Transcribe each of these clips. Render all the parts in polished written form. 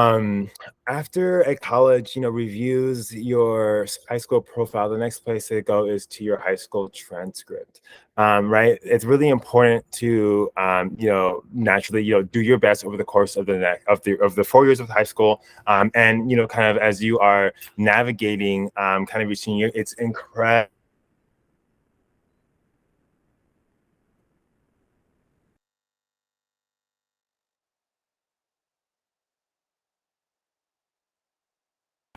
Um, After a college, reviews your high school profile, the next place to go is to your high school transcript. Right? It's really important to, naturally, do your best over the course of the 4 years of high school, and kind of as you are navigating, kind of your senior year, it's incredible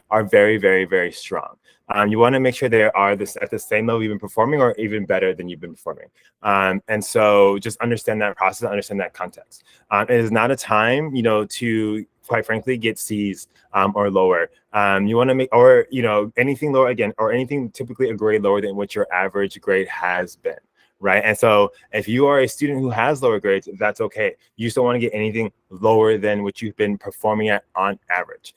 are very, very, very strong. You want to make sure they are this at the same level you've been performing, or even better than you've been performing. And so just understand that process, understand that context. It is not a time, to quite frankly get C's, or lower. You want to make, or anything lower again, or anything typically a grade lower than what your average grade has been. Right. And so if you are a student who has lower grades, that's okay. You just don't want to get anything lower than what you've been performing at on average.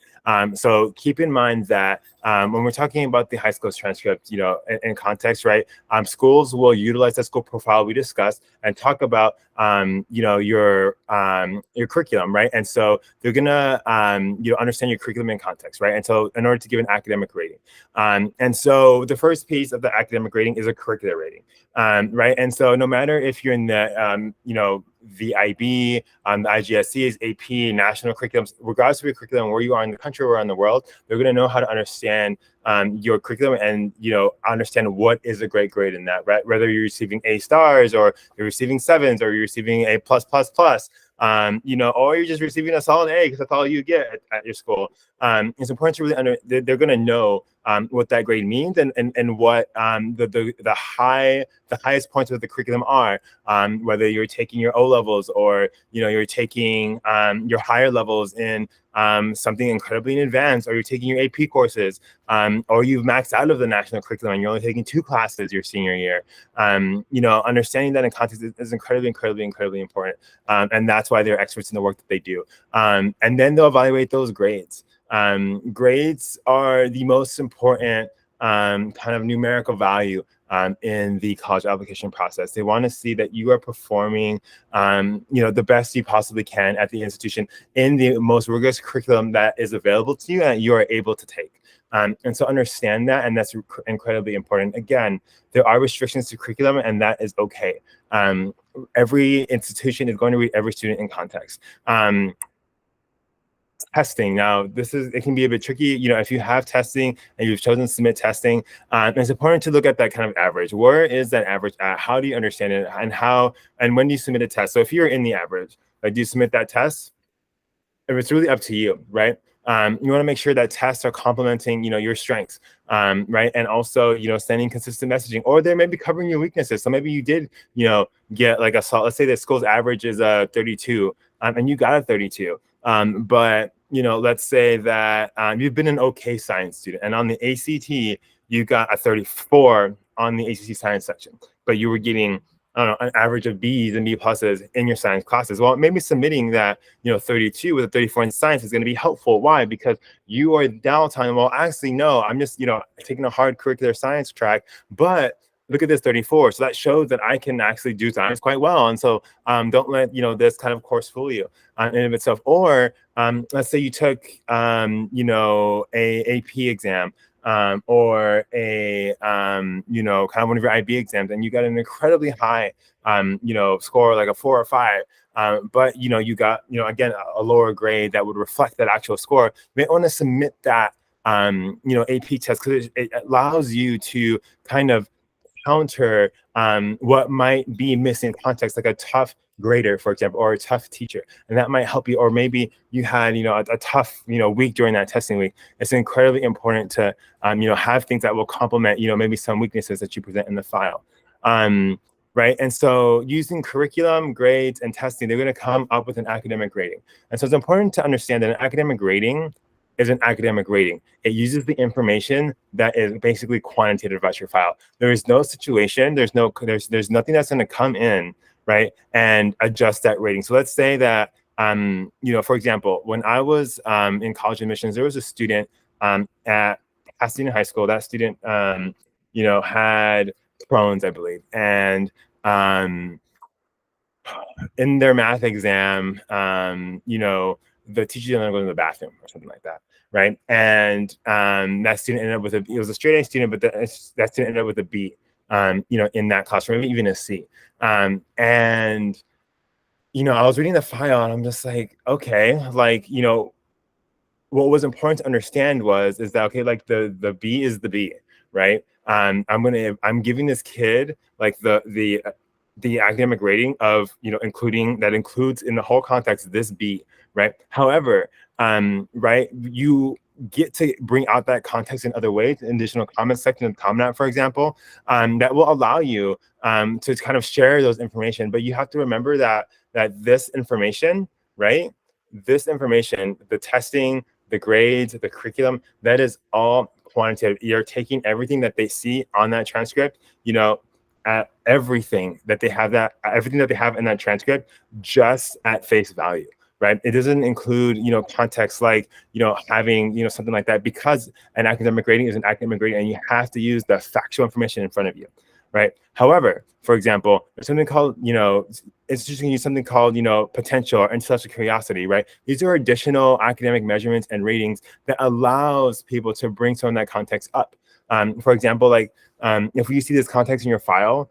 So keep in mind that, when we're talking about the high school transcript, in context, right? Schools will utilize that school profile we discussed and talk about, your curriculum, right? And so they're gonna, understand your curriculum in context, right? And so in order to give an academic rating, and so the first piece of the academic rating is a curricular rating, right? And so no matter if you're in the, the IB, the IGSCs, AP, national curriculums, regardless of your curriculum, where you are in the country or around the world, they're going to know how to understand, your curriculum, and understand what is a great grade in that, right? Whether you're receiving A stars, or you're receiving sevens, or you're receiving A plus plus plus, or you're just receiving a solid A because that's all you get at your school. It's important to really they're going to know, what that grade means, and what, the highest points of the curriculum are, whether you're taking your O levels, or you're taking, your higher levels in, something incredibly in advance, or you're taking your AP courses, or you've maxed out of the national curriculum and you're only taking 2 classes your senior year. Understanding that in context is incredibly, incredibly, incredibly important, and that's why they're experts in the work that they do. And then they'll evaluate those grades. Grades are the most important, kind of numerical value, in the college application process. They want to see that you are performing, the best you possibly can at the institution in the most rigorous curriculum that is available to you and you are able to take. And so understand that, and that's incredibly important. Again, there are restrictions to curriculum, and that is okay. Every institution is going to read every student in context. Testing. Now, it can be a bit tricky. If you have testing and you've chosen to submit testing, it's important to look at that kind of average. Where is that average at? How do you understand it? And when do you submit a test? So if you're in the average, like, do you submit that test? If it's really up to you, right? You want to make sure that tests are complementing, your strengths, right? And also, sending consistent messaging, or they may be covering your weaknesses. So maybe you did, get like let's say the school's average is a 32, and you got a 32. But let's say that, you've been an okay science student, and on the ACT you got a 34 on the ACT science section, but you were getting, I don't know, an average of B's and B pluses in your science classes. Well, maybe submitting that, 32 with a 34 in science is going to be helpful. Why? Because you are now telling them, well, actually, no, I'm just, taking a hard curricular science track, but look at this 34. So that shows that I can actually do science quite well. And so, don't let, this kind of course fool you, in and of itself. Or, let's say you took, a AP exam, or a, kind of one of your IB exams, and you got an incredibly high, score, like a 4 or 5, but you got, again, a lower grade that would reflect that actual score. You may want to submit that, AP test, because it allows you to kind of counter, what might be missing context, like a tough grader, for example, or a tough teacher, and that might help you. Or maybe you had, a tough, week during that testing week. It's incredibly important to, have things that will complement, maybe some weaknesses that you present in the file. Right. And so using curriculum, grades, and testing, they're going to come up with an academic rating. And so it's important to understand that an academic rating is an academic rating. It uses the information that is basically quantitative about your file. There is no situation, there's nothing that's going to come in, right, and adjust that rating. So let's say that, for example, when I was, in college admissions, there was a student, at Pasadena High School. That student, had Crohn's, I believe, and, in their math exam, the teacher didn't go to the bathroom or something like that, right? And that student ended up with it was a straight A student, but that student ended up with a B, in that classroom, maybe even a C. And I was reading the file and I'm just like, okay, like, what was important to understand is that okay, like the B is the B, right? I'm giving this kid like the academic rating of includes in the whole context this B, right? However, right, you get to bring out that context in other ways, additional comment section and comment out, for example, that will allow you to kind of share those information. But you have to remember that this information, right? This information, the testing, the grades, the curriculum, that is all quantitative. You're taking everything that they see on that transcript, at everything that they have in that transcript just at face value, right? It doesn't include, context like, having, something like that, because an academic rating is an academic rating and you have to use the factual information in front of you, right? However, for example, there's something called, it's just going to use something called, potential or intellectual curiosity, right? These are additional academic measurements and ratings that allows people to bring some of that context up. For example, like if you see this context in your file,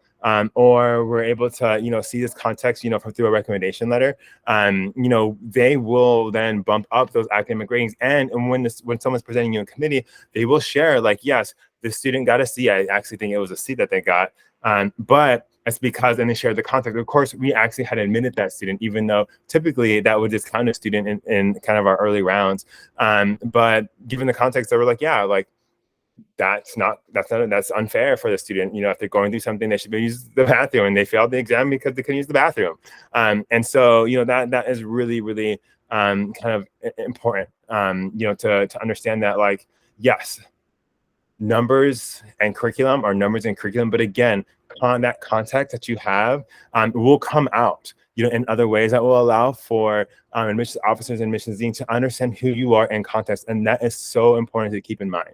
or we're able to, see this context, through a recommendation letter, they will then bump up those academic ratings. And when someone's presenting you in committee, they will share like, yes, the student got a C. I actually think it was a C that they got. But it's because, and they shared the context. Of course, we actually had admitted that student, even though typically that would discount a student in kind of our early rounds. But given the context, they were like, yeah, like that's unfair for the student. If they're going through something, they should be use the bathroom, and they failed the exam because they couldn't use the bathroom. And so, that is really, really kind of important, to understand that, like, yes, numbers and curriculum are numbers and curriculum, but again, that context that you have will come out, in other ways that will allow for admissions officers and admissions deans to understand who you are in context, and that is so important to keep in mind.